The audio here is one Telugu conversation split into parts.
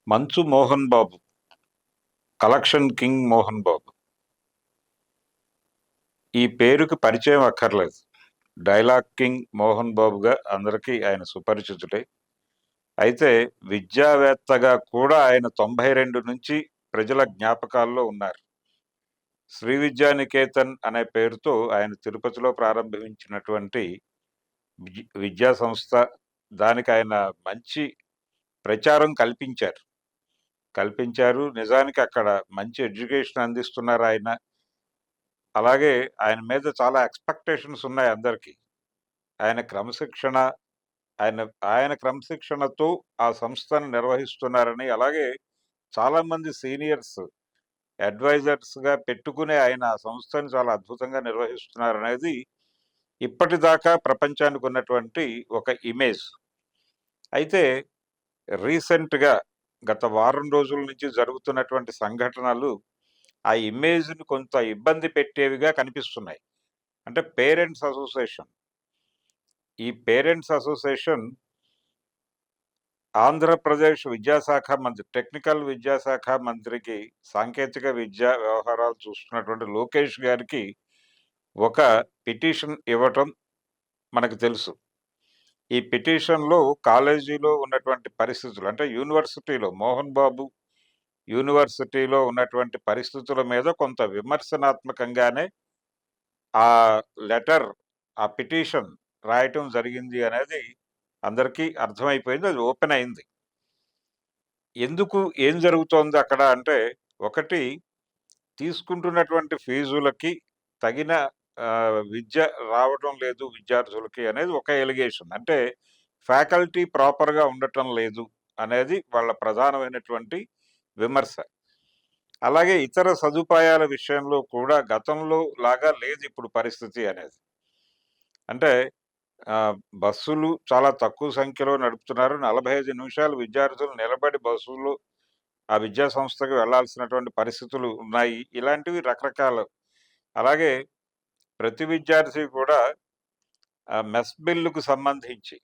మంచు మోహన్ బాబు, కలెక్షన్ కింగ్ మోహన్ బాబు. ఈ పేరుకి పరిచయం అక్కర్లేదు. డైలాగ్ కింగ్ మోహన్ బాబుగా అందరికీ ఆయన సుపరిచితుడే. అయితే విద్యావేత్తగా కూడా ఆయన 92 నుంచి ప్రజల జ్ఞాపకాల్లో ఉన్నారు. శ్రీ విద్యానికేతన్ అనే పేరుతో ఆయన తిరుపతిలో ప్రారంభించినటువంటి విద్యా సంస్థ, దానికి ఆయన మంచి ప్రచారం కల్పించారు. నిజానికి అక్కడ మంచి ఎడ్యుకేషన్ అందిస్తున్నారు ఆయన. అలాగే ఆయన మీద చాలా ఎక్స్‌పెక్టేషన్స్ ఉన్నాయి అందరికి. ఆయన క్రమశిక్షణ ఆయన ఆయన క్రమశిక్షణతో ఆ సంస్థను నిర్వహిస్తున్నారని, అలాగే చాలామంది సీనియర్స్ అడ్వైజర్స్‌గా పెట్టుకుని ఆయన ఆ సంస్థను చాలా అద్భుతంగా నిర్వహిస్తున్నారనేది ఇప్పటిదాకా ప్రపంచానికి ఉన్నటువంటి ఒక ఇమేజ్. అయితే రీసెంట్‌గా గత వారం రోజుల నుంచి జరుగుతున్నటువంటి సంఘటనలు ఆ ఇమేజ్‌ని కొంత ఇబ్బంది పెట్టేవిగా కనిపిస్తున్నాయి. అంటే పేరెంట్స్ అసోసియేషన్ ఆంధ్రప్రదేశ్ విద్యాశాఖ మంత్రి, టెక్నికల్ విద్యాశాఖ మంత్రికి, సాంకేతిక విద్యా వ్యవహారాలు చూస్తున్నటువంటి లోకేష్ గారికి ఒక పిటిషన్ ఇవ్వటం మనకు తెలుసు. ఈ పిటిషన్‌లో కాలేజీలో ఉన్నటువంటి పరిస్థితులు, అంటే మోహన్ బాబు యూనివర్సిటీలో ఉన్నటువంటి పరిస్థితుల మీద కొంత విమర్శనాత్మకంగానే ఆ లెటర్, ఆ పిటిషన్ రాయటం జరిగింది అనేది అందరికీ అర్థమైపోయింది. అది ఓపెన్ అయింది. ఏం జరుగుతోంది అక్కడ అంటే, ఒకటి, తీసుకుంటున్నటువంటి ఫీజులకి తగిన విద్య రావటం లేదు విద్యార్థులకి అనేది ఒక ఎలిగేషన్. అంటే ఫ్యాకల్టీ ప్రాపర్‌గా ఉండటం లేదు అనేది వాళ్ళ ప్రధానమైనటువంటి విమర్శ. అలాగే ఇతర సదుపాయాల విషయంలో కూడా గతంలో లాగా లేదు ఇప్పుడు పరిస్థితి అనేది. అంటే బస్సులు చాలా తక్కువ సంఖ్యలో నడుపుతున్నారు. 45 నిమిషాలు విద్యార్థులు నిలబడి బస్సులో ఆ విద్యా సంస్థకి వెళ్ళాల్సినటువంటి పరిస్థితులు ఉన్నాయి. ఇలాంటివి రకరకాలు. అలాగే ప్రతి విద్యార్థి కూడా మెస్ బిల్లుకు సంబంధించి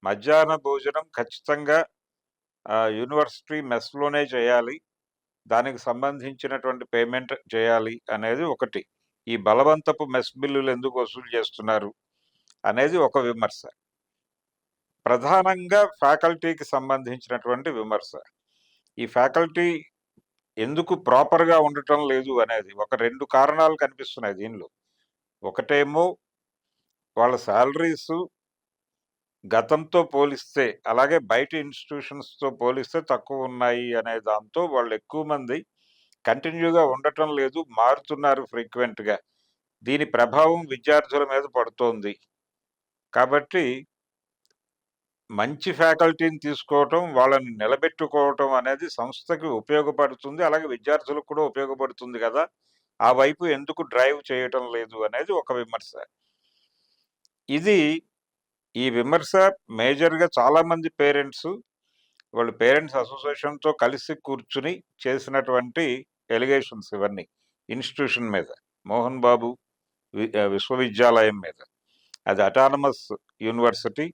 మధ్యాహ్న భోజనం ఖచ్చితంగా యూనివర్సిటీ మెస్‌లోనే చేయాలి. దానికి సంబంధించినటువంటి పేమెంట్ చేయాలి అనేది ఒకటి. ఈ బలవంతపు మెస్ బిల్లులు ఎందుకు వసూలు చేస్తున్నారు అనేది ఒక విమర్శ. ప్రధానంగా ఫ్యాకల్టీకి సంబంధించినటువంటి విమర్శ. ఈ ఫ్యాకల్టీ ఎందుకు ప్రాపర్‌గా ఉండటం లేదు అనేది ఒక 2 కారణాలు కనిపిస్తున్నాయి దీనిలో. ఒకటేమో వాళ్ళ సాలరీసు గతంతో పోలిస్తే, అలాగే బయట ఇన్‌స్టిట్యూషన్స్‌తో పోలిస్తే తక్కువున్నాయి అనే దాంతో వాళ్ళు ఎక్కువ మంది కంటిన్యూగా ఉండటం లేదు, మారుతున్నారు ఫ్రీక్వెంట్‌గా. దీని ప్రభావం విద్యార్థుల మీద పడుతోంది. కాబట్టి మంచి ఫ్యాకల్టీని తీసుకోవటం, వాళ్ళని నిలబెట్టుకోవటం అనేది సంస్థకి ఉపయోగపడుతుంది. అలాగే విద్యార్థులకు కూడా ఉపయోగపడుతుంది గదా! ఆ వైపు ఎందుకు డ్రైవ్ చేయటం లేదు అనేది ఒక విమర్శ. ఈ విమర్శ మేజర్‌గా చాలామంది వాళ్ళ పేరెంట్స్ అసోసియేషన్‌తో కలిసి కూర్చుని చేసినటువంటి ఎలిగేషన్స్ ఇవన్నీ. ఇన్‌స్టిట్యూషన్ మీద, మోహన్ బాబు విశ్వవిద్యాలయం మీద. అది అటానమస్ యూనివర్సిటీ.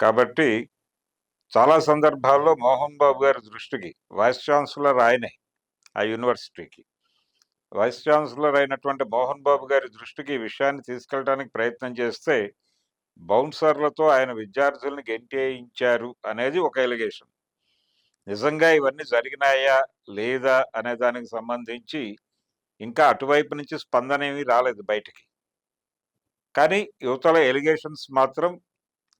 కాబట్టి చాలా సందర్భాల్లో మోహన్ బాబు గారి దృష్టికి, వైస్ ఛాన్సలర్ ఆయనే ఆ యూనివర్సిటీకి. వైస్ ఛాన్సలర్ అయినటువంటి మోహన్ బాబు గారి దృష్టికి ఈ విషయాన్ని తీసుకెళ్ళడానికి ప్రయత్నం చేస్తే, బౌన్సర్లతో ఆయన విద్యార్థుల్ని గెంటేయించారు అనేది ఒక ఎలిగేషన్. నిజంగా ఇవన్నీ జరిగినాయా లేదా అనే దానికి సంబంధించి ఇంకా అటువైపు నుంచి స్పందన ఏమీ రాలేదు బయటికి. కానీ యువతల ఎలిగేషన్స్ మాత్రం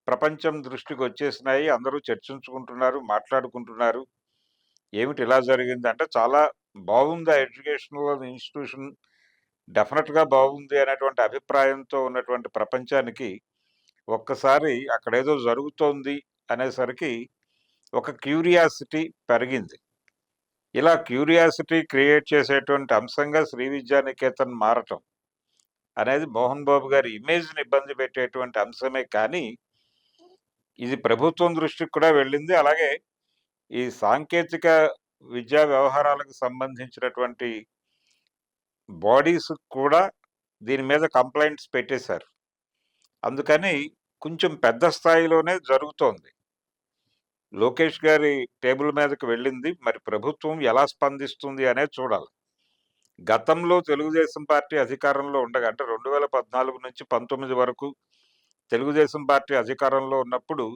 ప్రపంచం దృష్టికి వచ్చేసినాయి. అందరూ చర్చించుకుంటున్నారు, మాట్లాడుకుంటున్నారు. ఏమిటి ఇలా జరిగింది అంటే, చాలా బాగుంది ఆ ఎడ్యుకేషనల్ ఇన్‌స్టిట్యూషన్, డెఫినెట్‌గా బాగుంది అనేటువంటి అభిప్రాయంతో ఉన్నటువంటి ప్రపంచానికి ఒక్కసారి అక్కడేదో జరుగుతోంది అనేసరికి ఒక క్యూరియాసిటీ పెరిగింది. ఇలా క్యూరియాసిటీ క్రియేట్ చేసేటువంటి అంశంగా శ్రీ విద్యానికేతన్ మారటం అనేది మోహన్ బాబు గారి ఇమేజ్‌ని ఇబ్బంది పెట్టేటువంటి అంశమే కానీ, ఇది ప్రభుత్వం దృష్టికి కూడా వెళ్ళింది. అలాగే ఈ సాంకేతిక విద్యా వ్యవహారాలకు సంబంధించినటువంటి బాడీస్ కూడా దీని మీద కంప్లెయింట్స్ పెట్టేశారు. అందుకని కొంచెం పెద్ద స్థాయిలోనే జరుగుతోంది. లోకేష్ గారి టేబుల్ మీదకి వెళ్ళింది. మరి ప్రభుత్వం ఎలా స్పందిస్తుంది అనేది చూడాలి. గతంలో తెలుగుదేశం పార్టీ అధికారంలో ఉండగా అంటే 2014 నుంచి 19 వరకు తెలుగుదేశం పార్టీ అధికారంలో ఉన్నప్పుడు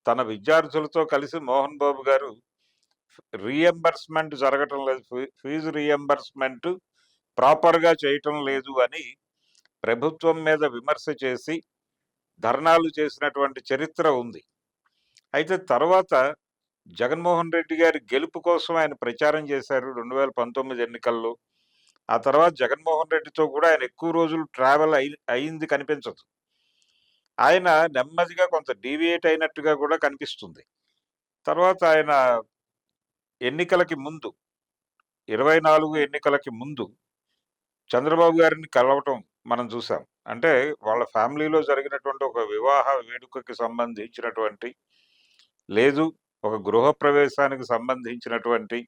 తన విద్యార్థులతో కలిసి మోహన్ బాబు గారు రీఎంబర్స్మెంట్ జరగటం లేదు. ఫీజు రీఎంబర్స్మెంట్ ప్రాపర్‌గా చేయటం లేదు అని ప్రభుత్వం మీద విమర్శ చేసి ధర్నాలు చేసినటువంటి చరిత్ర ఉంది. అయితే తర్వాత జగన్మోహన్ రెడ్డి గారి గెలుపు కోసం ఆయన ప్రచారం చేశారు 2019 ఎన్నికల్లో. ఆ తర్వాత జగన్మోహన్ రెడ్డితో కూడా ఆయన ఎక్కువ రోజులు ట్రావెల్ అయింది కనిపించదు. ఆయన నెమ్మదిగా కొంత డీవియేట్ అయినట్టుగా కూడా కనిపిస్తుంది. తర్వాత ఆయన ఎన్నికలకి ముందు 24 ఎన్నికలకి ముందు చంద్రబాబు గారిని కలవటం మనం చూసాం. అంటే వాళ్ళ ఫ్యామిలీలో జరిగినటువంటి ఒక వివాహ వేడుకకి సంబంధించినటువంటి, లేదు ఒక గృహప్రవేశానికి సంబంధించినటువంటి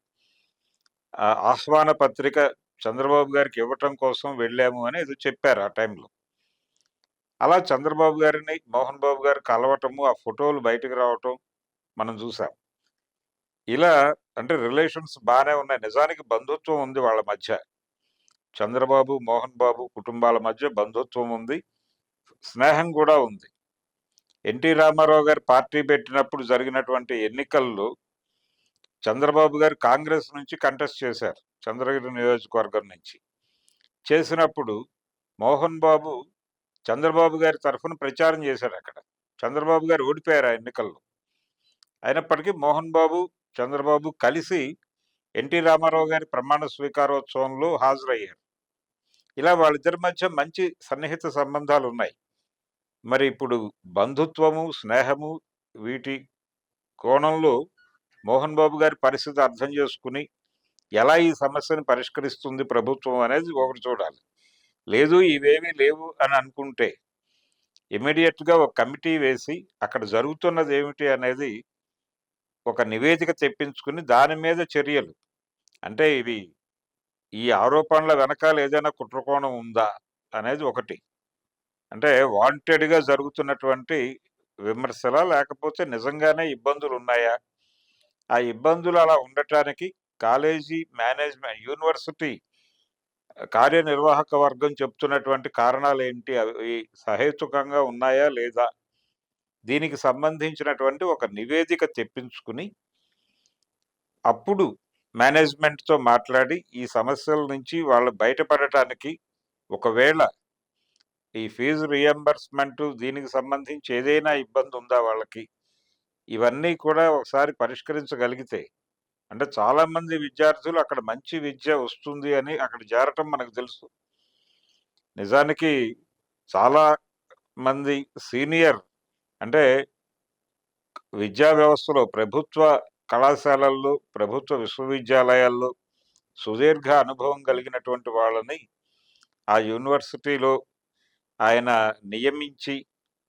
ఆహ్వాన పత్రిక చంద్రబాబు గారికి ఇవ్వటం కోసం వెళ్ళాము అని ఏదో చెప్పారు ఆ టైంలో. అలా చంద్రబాబు గారిని మోహన్ బాబు గారు కలవటము, ఆ ఫోటోలు బయటకు రావటం మనం చూసాం. ఇలా అంటే రిలేషన్స్ బాగానే ఉన్నాయి. నిజానికి బంధుత్వం ఉంది వాళ్ళ మధ్య. చంద్రబాబు, మోహన్ బాబు కుటుంబాల మధ్య బంధుత్వం ఉంది. స్నేహం కూడా ఉంది. ఎన్టీ రామారావు గారు పార్టీ పెట్టినప్పుడు జరిగినటువంటి ఎన్నికల్లో చంద్రబాబు గారు కాంగ్రెస్ నుంచి కంటెస్ట్ చేశారు. చంద్రగిరి నియోజకవర్గం నుంచి. చేసినప్పుడు మోహన్ బాబు చంద్రబాబు గారి తరఫున ప్రచారం చేశారు అక్కడ. చంద్రబాబు గారు ఓడిపోయారు ఆ ఎన్నికల్లో. అయినప్పటికీ మోహన్ బాబు, చంద్రబాబు కలిసి ఎన్టీ రామారావు గారి ప్రమాణ స్వీకారోత్సవంలో హాజరయ్యారు. ఇలా వాళ్ళిద్దరి మధ్య మంచి సన్నిహిత సంబంధాలు ఉన్నాయి. మరి ఇప్పుడు బంధుత్వము, స్నేహము వీటి కోణంలో మోహన్ బాబు గారి పరిస్థితి అర్థం చేసుకుని ఎలా ఈ సమస్యను పరిష్కరిస్తుంది ప్రభుత్వం అనేది ఒకటి చూడాలి. లేదు ఇవేమీ లేవు అని అనుకుంటే ఇమ్మీడియట్‌గా ఒక కమిటీ వేసి అక్కడ జరుగుతున్నది ఏమిటి అనేది ఒక నివేదిక తెప్పించుకుని దాని మీద చర్యలు. అంటే ఈ ఆరోపణల వెనకాల ఏదైనా కుట్రకోణం ఉందా అనేది ఒకటి. అంటే వాంటెడ్‌గా జరుగుతున్నటువంటి విమర్శలా? లేకపోతే నిజంగానే ఇబ్బందులున్నాయా? ఆ ఇబ్బందులు అలా ఉండటానికి కాలేజీ యూనివర్సిటీ కార్యనిర్వాహక వర్గం చెప్తున్నటువంటి కారణాలేంటి? అవి సహేతుకంగా ఉన్నాయా? లేదా? దీనికి సంబంధించినటువంటి ఒక నివేదిక తెప్పించుకుని, అప్పుడు మేనేజ్మెంట్‌తో మాట్లాడి ఈ సమస్యల నుంచి వాళ్ళు బయటపడటానికి ఒకవేళ ఈ ఫీజు రీయింబర్స్‌మెంట్ దీనికి సంబంధించి ఏదైనా ఇబ్బందుందా వాళ్ళకి? ఇవన్నీ కూడా ఒకసారి పరిష్కరించగలిగితే అంటే చాలామంది విద్యార్థులు అక్కడ మంచి విద్య వస్తుంది అని అక్కడ చేరటం మనకు తెలుసు. నిజానికి చాలా మంది సీనియర్ అంటే విద్యా వ్యవస్థలో ప్రభుత్వ కళాశాలల్లో, ప్రభుత్వ విశ్వవిద్యాలయాల్లో సుదీర్ఘ అనుభవం కలిగినటువంటి వాళ్ళని ఆ యూనివర్సిటీలో ఆయన నియమించి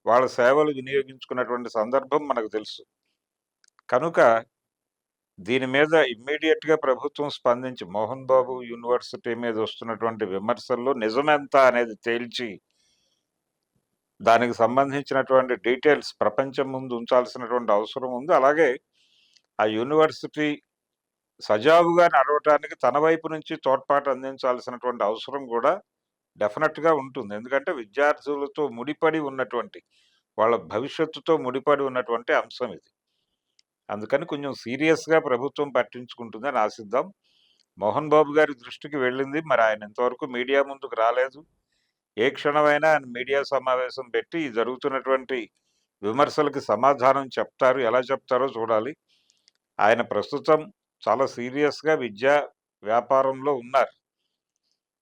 వాళ్ళ సేవలు వినియోగించుకున్నటువంటి సందర్భం మనకు తెలుసు. కనుక దీని మీద ఇమ్మీడియట్‌గా ప్రభుత్వం స్పందించి మోహన్ బాబు యూనివర్సిటీ మీద వస్తున్నటువంటి విమర్శల్లో నిజమెంత అనేది తేల్చి దానికి సంబంధించినటువంటి డీటెయిల్స్ ప్రపంచం ముందు ఉంచాల్సినటువంటి అవసరం ఉంది. అలాగే ఆ యూనివర్సిటీ సజావుగా నడవటానికి తన వైపు నుంచి తోడ్పాటు అందించాల్సినటువంటి అవసరం కూడా డెఫినెట్‌గా ఉంటుంది. ఎందుకంటే విద్యార్థులతో ముడిపడి ఉన్నటువంటి, వాళ్ళ భవిష్యత్తుతో ముడిపడి ఉన్నటువంటి అంశం ఇది. అందుకని కొంచెం సీరియస్‌గా ప్రభుత్వం పట్టించుకుంటుందని ఆశిద్దాం. మోహన్ బాబు గారి దృష్టికి వెళ్ళింది. మరి ఆయన ఇంతవరకు మీడియా ముందుకు రాలేదు. ఏ క్షణమైనా ఆయన మీడియా సమావేశం పెట్టి ఈ జరుగుతున్నటువంటి విమర్శలకి సమాధానం చెప్తారు. ఎలా చెప్తారో చూడాలి. ఆయన ప్రస్తుతం చాలా సీరియస్‌గా విద్యా వ్యాపారంలో ఉన్నారు.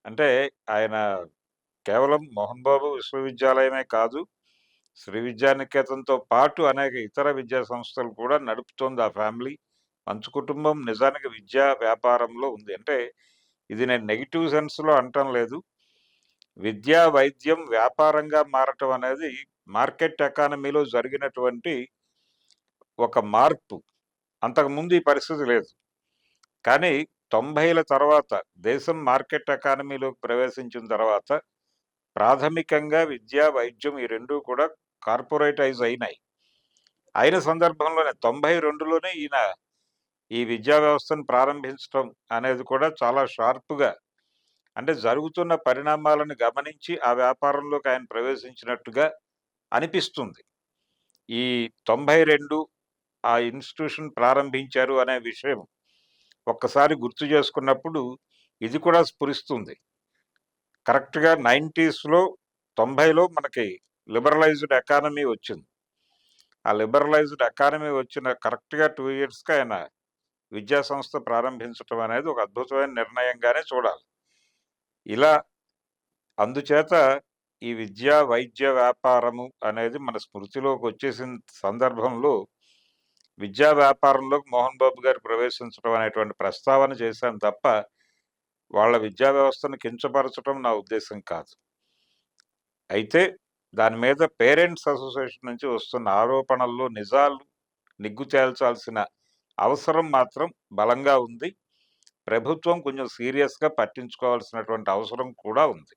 అంటే ఆయన కేవలం మోహన్ బాబు విశ్వవిద్యాలయమే కాదు, శ్రీ విద్యానికేతన్‌తో పాటు అనేక ఇతర విద్యా సంస్థలు కూడా నడుపుతోంది ఆ ఫ్యామిలీ. మంచు కుటుంబం నిజానికి విద్యా వ్యాపారంలో ఉంది. అంటే ఇది నేను నెగెటివ్ సెన్స్‌లో అనటం లేదు. విద్యా, వైద్యం వ్యాపారంగా మారటం అనేది మార్కెట్ ఎకానమీలో జరిగినటువంటి ఒక మార్పు. అంతకుముందు ఈ పరిస్థితి లేదు. కానీ 90ల తర్వాత దేశం మార్కెట్ ఎకానమీలోకి ప్రవేశించిన తర్వాత ప్రాథమికంగా విద్య, వైద్యం ఈ 2 కూడా కార్పొరేటైజ్ అయినాయి. అయిన సందర్భంలోనే 92లోనే ఈయన ఈ విద్యా వ్యవస్థను ప్రారంభించటం అనేది కూడా చాలా షార్ప్‌గా అంటే జరుగుతున్న పరిణామాలను గమనించి ఆ వ్యాపారంలోకి ఆయన ప్రవేశించినట్టుగా అనిపిస్తుంది. ఈ 92 ఆ ఇన్‌స్టిట్యూషన్ ప్రారంభించారు అనే విషయం ఒక్కసారి గుర్తు చేసుకున్నప్పుడు ఇది కూడా స్ఫురిస్తుంది. కరెక్ట్‌గా 90స్‌లో 90లో మనకి లిబరలైజ్డ్ ఎకానమీ వచ్చింది. ఆ లిబరలైజ్డ్ ఎకానమీ వచ్చిన కరెక్ట్‌గా 2 ఇయర్స్‌కి ఆయన విద్యా సంస్థ ప్రారంభించటం అనేది ఒక అద్భుతమైన నిర్ణయంగానే చూడాలి. ఇలా అందుచేత ఈ విద్య, వైద్య వ్యాపారము అనేది మన స్మృతిలోకొచ్చేసిన సందర్భంలో విద్యా వ్యాపారంలోకి మోహన్ బాబు గారు ప్రవేశించడం అనేటువంటి ప్రస్తావన చేశాను తప్ప, వాళ్ళ విద్యా వ్యవస్థను కించపరచటం నా ఉద్దేశ్యం కాదు. అయితే దాని మీద పేరెంట్స్ అసోసియేషన్ నుంచి వస్తున్న ఆరోపణల్లో నిజాలు నిగ్గు తేల్చాల్సిన అవసరం మాత్రం బలంగా ఉంది. ప్రభుత్వం కొంచెం సీరియస్‌గా పట్టించుకోవాల్సినటువంటి అవసరం కూడా ఉంది.